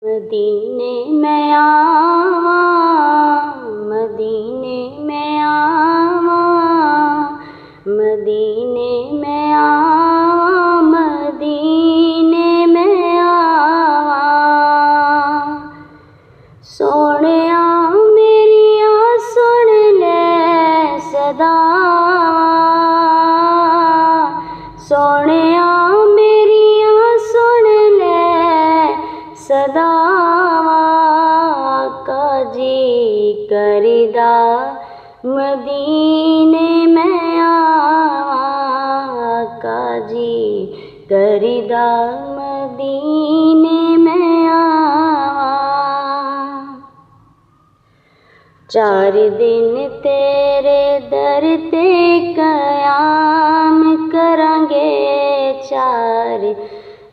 मदीने में आवा, मदीने में आवा, मदीने में आवा, मदीने में आवा। सोहणिया मेरिया सुन ले सदा, सोहणिया मेरिया सुन ले सदा। आका जी करदा मदीने में आवा, आका जी करदा मदीने में आवा। 4 दिन तेरे दर ते कयाम करांगे, 4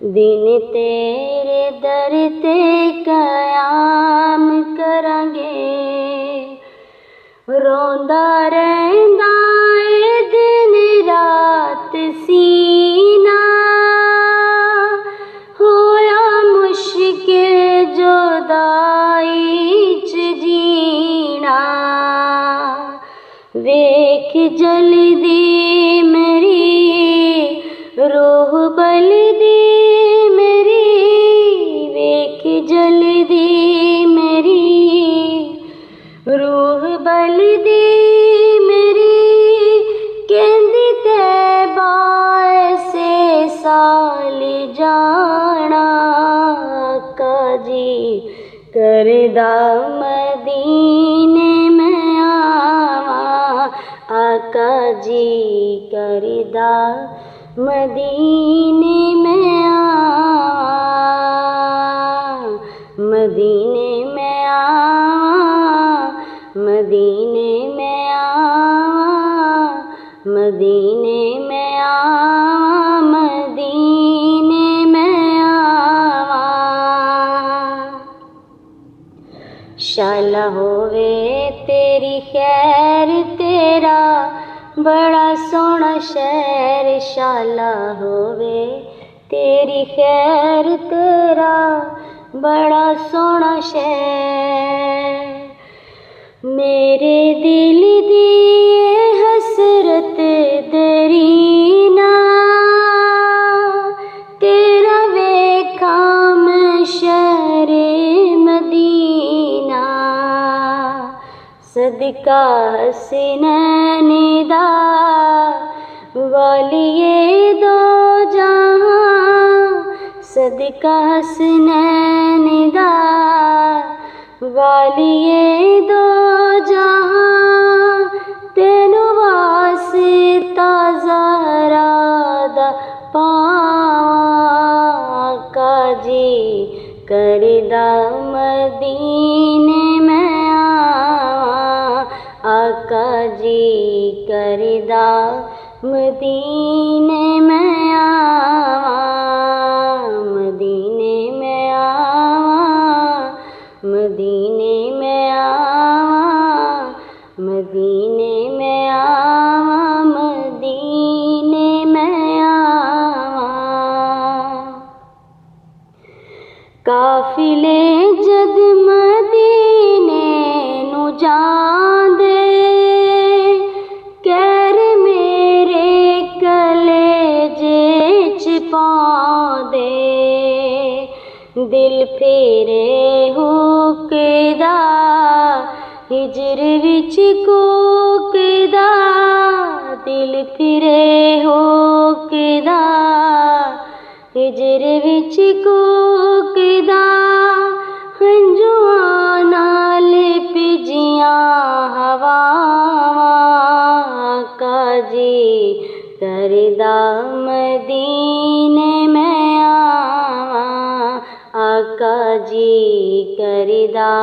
दिन तेरे दर ते कयाम करांगे। रोंदा रहिंदा ए दिन रात सीना, होया मुश्किल जुदाई च जीना। वेख जलदी मेरी रूह बलदी मेरी, वेख जलदी मेरी रूह बलदी मेरी। कहंदी तैबा ऐसे साल जाना, आका जी करदा मदीने में आवा, आका जी करदा मदीने में आवा, मदीने में आवा, मदीने में आवा, मदीने में आवा, मदीने में आवा। शाला होवे तेरी खैर, तेरा बड़ा सोहना शहर। शाला होवे तेरी खैर, तेरा बड़ा सोहना शहर। मेरे दिल दी हसरत दरीना, तेरा वेखा मैं शहरे मदीना। सदका हसनैन दा वालिए दो जहां, सदका हसनैन दा वालिए दो जहां। तेनू वास्ता ज़हरा दा पावां, आका जी करदा मदीने में आवा, आका जी करदा मदीने में आवा, मदीने में आवा, मदीने में आवा, मदीने में आवा, मदीने में आवा। काफिले जद मदीने नू जांदे, कैर मेरे कलेजे च पाउंदे। दिल फेरे हुकदा हिजर विच कूकदा, दिल फिरे हुकदा हिजर विच कूकदा। हंजुआं नाल भिजियां हवावां, आका जी करदा मदीने में आवा, आका जी करदा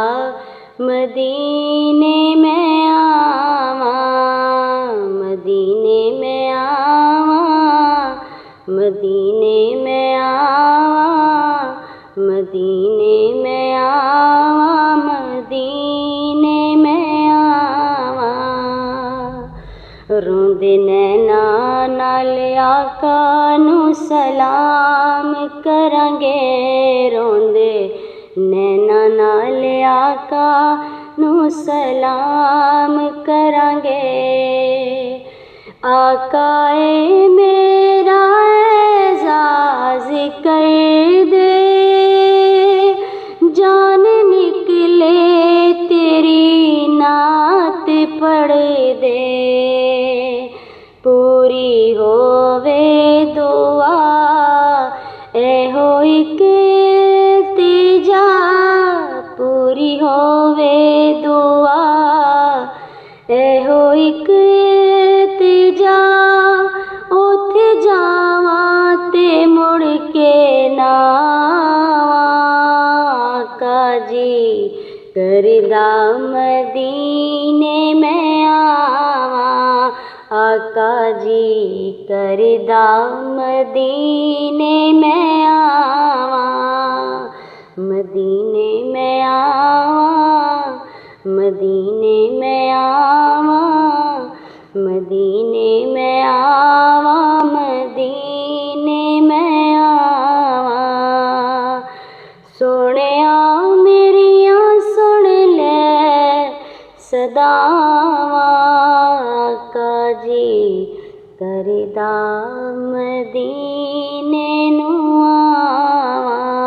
मदीने में आवा, मदीने में आवा, मदीने में आवा, मदीने में आवा, मदीने में आवा। रोंदे नैना नाल आका नू सलाम करांगे, रोंदे नैना नाल आका नू सलाम करांगे। आका ए मेरा एजाज कर दे, जान निकले तेरी नात पढ़ दे। पूरी होवे दुआ एहो इक इल्तिजा, पूरी होवे दुआ एहो इक इल्तिजा। ओथे जावां ते मुड़ के ना आवां। आका जी करदा मदीने मैं आवां। आका जी करदा मदीने मैं आवां। मदीने मैं आवां, मदीने मैं आवां, मदीने मैं आवां, मदीने मैं आवां। सोहणिया मेरियां सुन ले सदावां। आका जी करदा मदीने नू आवां।